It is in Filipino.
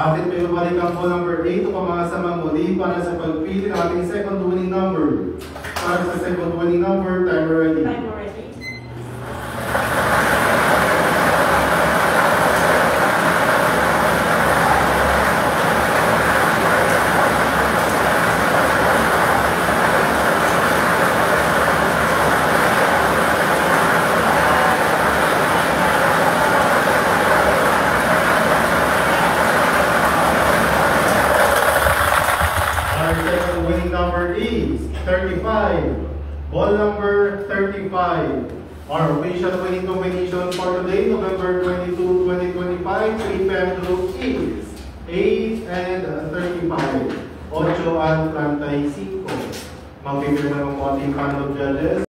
Bakit may babalik ang ball number 8 o pamasa muli para sa pagpili ng ating second winning number? Para sa second winning number, timer ready. Timer ready. Number is 35. Ball number 35. Our official winning combination for today, November 22, 2025, 3 PM group is 8 and 35. 8 at 35. Magpipirma ng ating panel of judges.